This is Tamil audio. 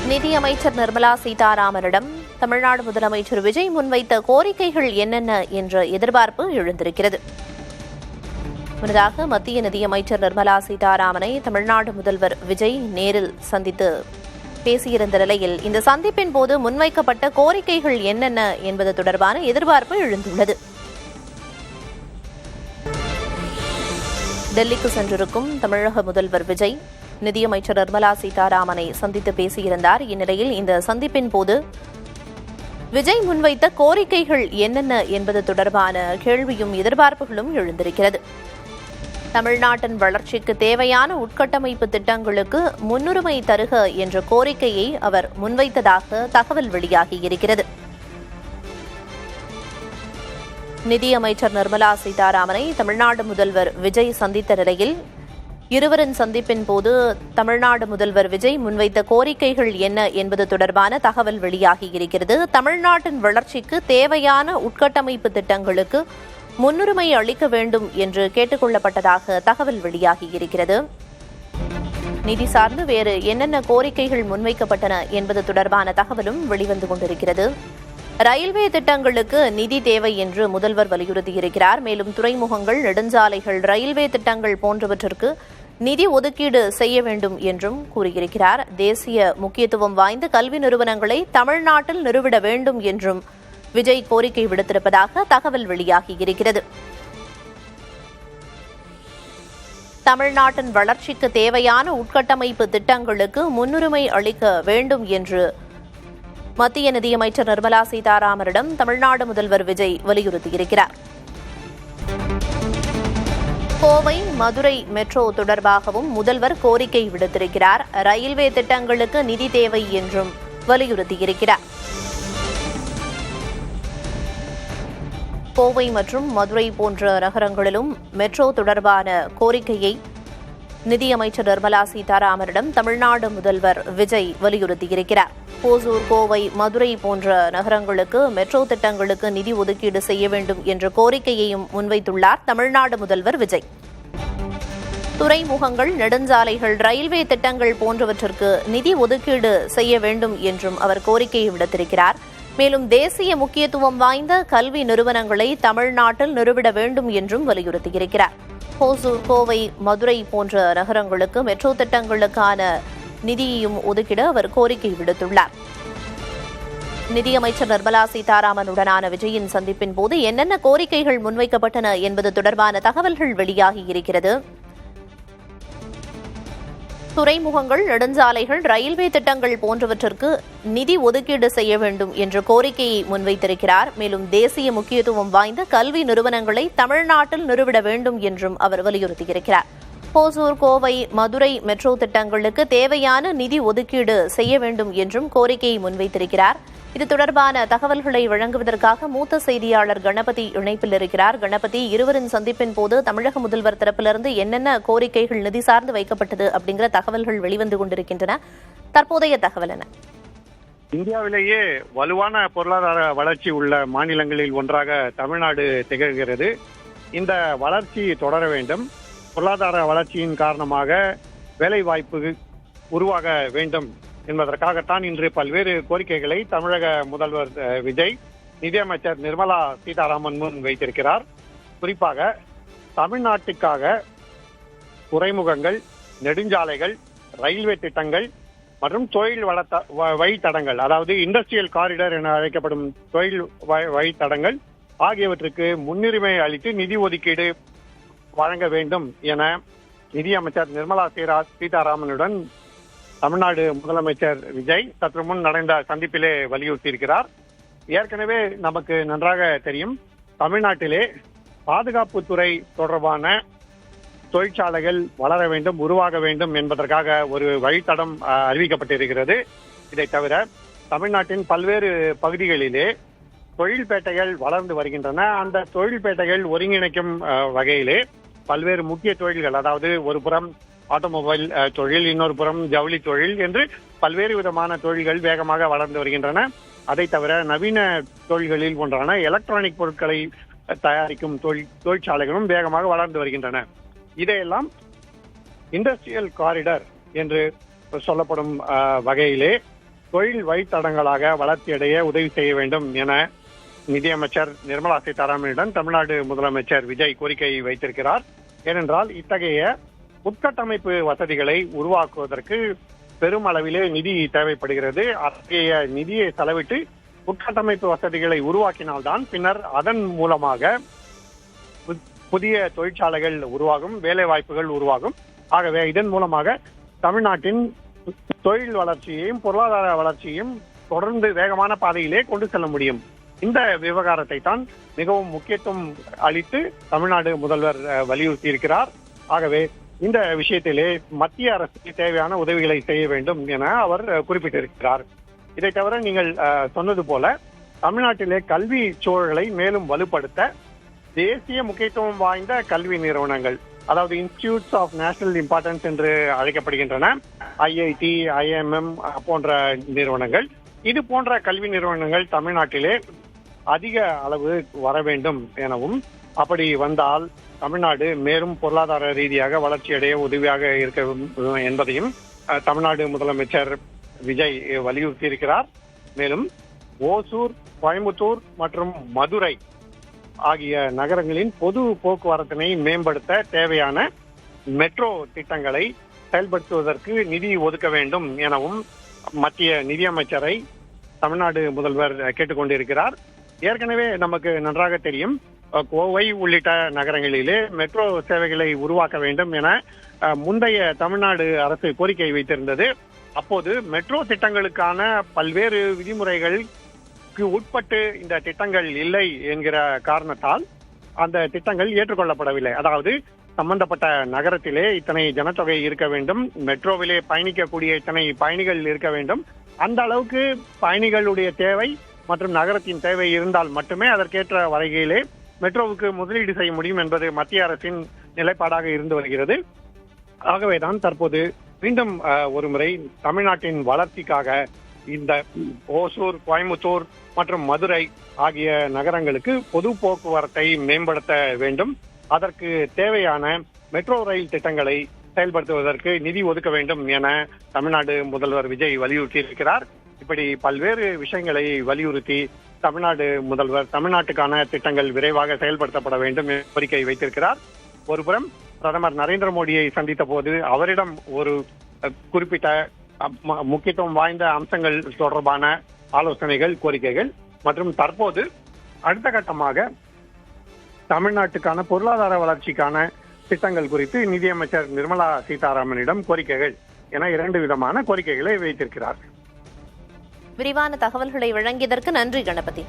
நிதியமைச்சர் நிர்மலா சீதாராமனிடம் தமிழ்நாடு முதலமைச்சர் விஜய் முன்வைத்த கோரிக்கைகள் என்னென்ன என்ற எதிர்பார்ப்பு எழுந்திருக்கிறது. முன்னதாக மத்திய நிதியமைச்சர் நிர்மலா சீதாராமனை தமிழ்நாடு முதல்வர் விஜய் நேரில் சந்தித்து பேசியிருந்த நிலையில் இந்த சந்திப்பின் போது முன்வைக்கப்பட்ட கோரிக்கைகள் என்னென்ன என்பது தொடர்பான எதிர்பார்ப்பு எழுந்துள்ளது. டெல்லிக்கு சென்றிருக்கும் தமிழக முதல்வர் விஜய் நிதியமைச்சர் நிர்மலா சீதாராமனை சந்தித்து பேசியிருந்தார். இந்நிலையில் இந்த சந்திப்பின் போது விஜய் முன்வைத்த கோரிக்கைகள் என்னென்ன என்பது தொடர்பான கேள்வியும் எதிர்பார்ப்புகளும் எழுந்திருக்கிறது. தமிழ்நாட்டின் வளர்ச்சிக்கு தேவையான உட்கட்டமைப்பு திட்டங்களுக்கு முன்னுரிமை தருக என்ற கோரிக்கையை அவர் முன்வைத்ததாக தகவல் வெளியாகியிருக்கிறது. நிதியமைச்சர் நிர்மலா சீதாராமனை தமிழ்நாடு முதல்வர் விஜய் சந்தித்த நிலையில் இருவரின் சந்திப்பின் போது தமிழ்நாடு முதல்வர் விஜய் முன்வைத்த கோரிக்கைகள் என்ன என்பது தொடர்பான தகவல் வெளியாகியிருக்கிறது. தமிழ்நாட்டின் வளர்ச்சிக்கு தேவையான உட்கட்டமைப்பு திட்டங்களுக்கு முன்னுரிமை அளிக்க வேண்டும் என்று கேட்டுக் கொள்ளப்பட்டதாக தகவல் வெளியாகியிருக்கிறது. நிதி சார்ந்து வேறு என்னென்ன கோரிக்கைகள் முன்வைக்கப்பட்டன என்பது தொடர்பான தகவலும் வெளிவந்து கொண்டிருக்கிறது. ரயில்வே திட்டங்களுக்கு நிதி தேவை என்று முதல்வர் வலியுறுத்தியிருக்கிறார். மேலும் துறைமுகங்கள், நெடுஞ்சாலைகள், ரயில்வே திட்டங்கள் போன்றவற்றிற்கு நிதி ஒதுக்கீடு செய்ய வேண்டும் என்றும் கூறியிருக்கிறார். தேசிய முக்கியத்துவம் வாய்ந்த கல்வி நிறுவனங்களை தமிழ்நாட்டில் நிறுவிட வேண்டும் என்றும் விஜய் கோரிக்கை விடுத்திருப்பதாக தகவல் வெளியாகியிருக்கிறது. தமிழ்நாட்டின் வளர்ச்சிக்கு தேவையான உட்கட்டமைப்பு திட்டங்களுக்கு முன்னுரிமை அளிக்க வேண்டும் என்று மத்திய நிதியமைச்சர் நிர்மலா சீதாராமனிடம் தமிழ்நாடு முதல்வர் விஜய் வலியுறுத்தியிருக்கிறார். கோவை, மதுரை மெட்ரோ தொடர்பாகவும் முதல்வர் கோரிக்கை விடுத்திருக்கிறார். ரயில்வே திட்டங்களுக்கு நிதி தேவை என்றும் வலியுறுத்தியிருக்கிறார். கோவை மற்றும் மதுரை போன்ற நகரங்களிலும் மெட்ரோ தொடர்பான கோரிக்கையை நிதியமைச்சர் நிர்மலா சீதாராமனிடம் தமிழ்நாடு முதல்வர் விஜய் வலியுறுத்தியிருக்கிறார். ஓசூர், கோவை, மதுரை போன்ற நகரங்களுக்கு மெட்ரோ திட்டங்களுக்கு நிதி ஒதுக்கீடு செய்ய வேண்டும் என்ற கோரிக்கையையும் முன்வைத்துள்ளார் தமிழ்நாடு முதல்வர் விஜய். துறைமுகங்கள், நெடுஞ்சாலைகள், ரயில்வே திட்டங்கள் போன்றவற்றிற்கு நிதி ஒதுக்கீடு செய்ய வேண்டும் என்றும் அவர் கோரிக்கையை விடுத்திருக்கிறார். மேலும் தேசிய முக்கியத்துவம் வாய்ந்த கல்வி நிறுவனங்களை தமிழ்நாட்டில் நிறுவிட வேண்டும் என்றும் வலியுறுத்தியிருக்கிறார். ஓசூர், கோவை, மதுரை போன்ற நகரங்களுக்கு மெட்ரோ திட்டங்களுக்கான நிதியையும் ஒதுக்கிட அவர் கோரிக்கை விடுத்துள்ளார். நிதியமைச்சர் நிர்மலா சீதாராமனுடனான விஜயின் சந்திப்பின் போது என்னென்ன கோரிக்கைகள் முன்வைக்கப்பட்டன என்பது தொடர்பான தகவல்கள் வெளியாகியிருக்கிறது. துறைமுகங்கள், நெடுஞ்சாலைகள், ரயில்வே திட்டங்கள் போன்றவற்றிற்கு நிதி ஒதுக்கீடு செய்ய வேண்டும் என்ற கோரிக்கையை முன்வைத்திருக்கிறார். மேலும் தேசிய முக்கியத்துவம் வாய்ந்த கல்வி நிறுவனங்களை தமிழ்நாட்டில் நிறுவிட வேண்டும் என்றும் அவர் வலியுறுத்தியிருக்கிறார். ஓசூர், கோவை, மதுரை மெட்ரோ திட்டங்களுக்கு தேவையான நிதி ஒதுக்கீடு செய்ய வேண்டும் என்றும் கோரிக்கையை முன்வைத்திருக்கிறார். இது தொடர்பான தகவல்களை வழங்குவதற்காக மூத்த செய்தியாளர் கணபதி இணைப்பில் இருக்கிறார். கணபதி, இருவரின் சந்திப்பின் போது தமிழக முதல்வர் தரப்பிலிருந்து என்னென்ன கோரிக்கைகள் நிதி சார்ந்து வைக்கப்பட்டது அப்படிங்கிற தகவல்கள் வெளிவந்து கொண்டிருக்கின்றன. தற்போதைய தகவல் என்ன? இந்தியாவிலேயே வலுவான பொருளாதார வளர்ச்சி உள்ள மாநிலங்களில் ஒன்றாக தமிழ்நாடு திகழ்கிறது. இந்த வளர்ச்சி தொடர வேண்டும். பொருளாதார வளர்ச்சியின் காரணமாக வேலை வாய்ப்பு உருவாக வேண்டும் என்பதற்காகத்தான் இன்று பல்வேறு கோரிக்கைகளை தமிழக முதல்வர் விஜய் நிதியமைச்சர் நிர்மலா சீதாராமன் முன் வைத்திருக்கிறார். குறிப்பாக தமிழ்நாட்டுக்காக துறைமுகங்கள், நெடுஞ்சாலைகள், ரயில்வே திட்டங்கள் மற்றும் தொழில் வழித்தடங்கள், அதாவது இண்டஸ்ட்ரியல் காரிடர் என அழைக்கப்படும் தொழில் வழித்தடங்கள் ஆகியவற்றுக்கு முன்னுரிமை அளித்து நிதி ஒதுக்கீடு வழங்க வேண்டும் என நிதியமைச்சர் நிர்மலா சீதாராமனுடன் தமிழ்நாடு முதலமைச்சர் விஜய் சற்று முன் நடந்த சந்திப்பிலே வலியுறுத்தியிருக்கிறார். ஏற்கனவே நமக்கு நன்றாக தெரியும், தமிழ்நாட்டிலே பாதுகாப்புத்துறை தொடர்பான தொழிற்சாலைகள் வளர வேண்டும், உருவாக வேண்டும் என்பதற்காக ஒரு வழித்தடம் அறிவிக்கப்பட்டிருக்கிறது. இதை தவிர தமிழ்நாட்டின் பல்வேறு பகுதிகளிலே தொழில்பேட்டைகள் வளர்ந்து வருகின்றன. அந்த தொழில்பேட்டைகள் ஒருங்கிணைக்கும் வகையிலே பல்வேறு முக்கிய தொழில்கள், அதாவது ஒரு புறம் ஆட்டோமொபைல் தொழில், இன்னொரு புறம் ஜவுளி தொழில் என்று பல்வேறு விதமான தொழில்கள் வேகமாக வளர்ந்து வருகின்றன. அதை தவிர நவீன தொழில்களில் ஒன்றான எலக்ட்ரானிக் பொருட்களை தயாரிக்கும் தொழிற்சாலைகளும் வேகமாக வளர்ந்து வருகின்றன. இதையெல்லாம் இண்டஸ்ட்ரியல் காரிடர் என்று சொல்லப்படும் வகையிலே தொழில் வழித்தடங்களாக வளர்ச்சியடைய உதவி செய்ய வேண்டும் என நிதியமைச்சர் நிர்மலா சீதாராமனிடம் தமிழ்நாடு முதலமைச்சர் விஜய் கோரிக்கை வைத்திருக்கிறார். ஏனென்றால் இத்தகைய உட்கட்டமைப்பு வசதிகளை உருவாக்குவதற்கு பெரும் அளவிலே நிதி தேவைப்படுகிறது. அத்தகைய நிதியை செலவிட்டு உட்கட்டமைப்பு வசதிகளை உருவாக்கினால்தான் பின்னர் அதன் மூலமாக புதிய தொழிற்சாலைகள் உருவாகும், வேலை வாய்ப்புகள் உருவாகும். ஆகவே இதன் மூலமாக தமிழ்நாட்டின் தொழில் வளர்ச்சியையும் பொருளாதார வளர்ச்சியையும் தொடர்ந்து வேகமான பாதையிலே கொண்டு செல்ல முடியும். இந்த விவகாரத்தை தான் மிகவும் முக்கியத்துவம் அளித்து தமிழ்நாடு முதல்வர் வலியுறுத்தி இருக்கிறார். ஆகவே இந்த விஷயத்திலே மத்திய அரசுக்கு தேவையான உதவிகளை செய்ய வேண்டும் என அவர் குறிப்பிட்டிருக்கிறார். இதை தவிர நீங்கள் சொன்னது போல தமிழ்நாட்டிலே கல்வி சூழலை மேலும் வலுப்படுத்த தேசிய முக்கியத்துவம் வாய்ந்த கல்வி நிறுவனங்கள், அதாவது இன்ஸ்டிடியூட்ஸ் ஆஃப் நேஷனல் இம்பார்ட்டன்ஸ் என்று அழைக்கப்படுகின்றன, IIT, IIM போன்ற நிறுவனங்கள், இது போன்ற கல்வி நிறுவனங்கள் தமிழ்நாட்டிலே அதிக அளவு வர வேண்டும் எனவும், அப்படி வந்தால் தமிழ்நாடு மேலும் பொருளாதார ரீதியாக வளர்ச்சியடைய உதவியாக இருக்க என்பதையும் தமிழ்நாடு முதலமைச்சர் விஜய் வலியுறுத்தி இருக்கிறார். மேலும் ஓசூர், கோயம்புத்தூர் மற்றும் மதுரை ஆகிய நகரங்களின் பொது போக்குவரத்தினை மேம்படுத்த தேவையான மெட்ரோ திட்டங்களை செயல்படுத்துவதற்கு நிதி ஒதுக்க வேண்டும் எனவும் மத்திய நிதியமைச்சரை தமிழ்நாடு முதல்வர் கேட்டுக்கொண்டிருக்கிறார். ஏற்கனவே நமக்கு நன்றாக தெரியும், கோவை உள்ளிட்ட நகரங்களிலே மெட்ரோ சேவைகளை உருவாக்க வேண்டும் என முந்தைய தமிழ்நாடு அரசு கோரிக்கை வைத்திருந்தது. அப்போது மெட்ரோ திட்டங்களுக்கான பல்வேறு விதிமுறைகளுக்கு உட்பட்டு இந்த திட்டங்கள் இல்லை என்கிற காரணத்தால் அந்த திட்டங்கள் ஏற்றுக்கொள்ளப்படவில்லை. அதாவது சம்பந்தப்பட்ட நகரத்திலே இத்தனை ஜனத்தொகை இருக்க வேண்டும், மெட்ரோவிலே பயணிக்கக்கூடிய இத்தனை பயணிகள் இருக்க வேண்டும், அந்த அளவுக்கு பயணிகளுடைய தேவை மற்றும் நகரத்தின் தேவை இருந்தால் மட்டுமே அதற்கேற்ற வகையிலே மெட்ரோவுக்கு முதலீடு செய்ய முடியும் என்பது மத்திய அரசின் நிலைப்பாடாக இருந்து வருகிறது. ஆகவேதான் தற்போது மீண்டும் ஒருமுறை தமிழ்நாட்டின் வளர்ச்சிக்காக இந்த ஓசூர், கோயம்புத்தூர் மற்றும் மதுரை ஆகிய நகரங்களுக்கு பொது போக்குவரத்தை மேம்படுத்த வேண்டும், அதற்கு தேவையான மெட்ரோ ரயில் திட்டங்களை செயல்படுத்துவதற்கு நிதி ஒதுக்க வேண்டும் என தமிழ்நாடு முதல்வர் விஜய் வலியுறுத்தி இருக்கிறார். இப்படி பல்வேறு விஷயங்களை வலியுறுத்தி தமிழ்நாடு முதல்வர் தமிழ்நாட்டுக்கான திட்டங்கள் விரைவாக செயல்படுத்தப்பட வேண்டும் என கோரிக்கை வைத்திருக்கிறார். ஒருபுறம் பிரதமர் நரேந்திர மோடியை சந்தித்த போது அவரிடம் ஒரு குறிப்பிட்ட முக்கியத்துவம் வாய்ந்த அம்சங்கள் தொடர்பான ஆலோசனைகள், கோரிக்கைகள் மற்றும் தற்போது அடுத்த கட்டமாக தமிழ்நாட்டுக்கான பொருளாதார வளர்ச்சிக்கான திட்டங்கள் குறித்து நிதியமைச்சர் நிர்மலா சீதாராமனிடம் கோரிக்கைகள் என 2 விதமான கோரிக்கைகளை வைத்திருக்கிறார். விரிவான தகவல்களை வழங்கியதற்கு நன்றி கணபதி.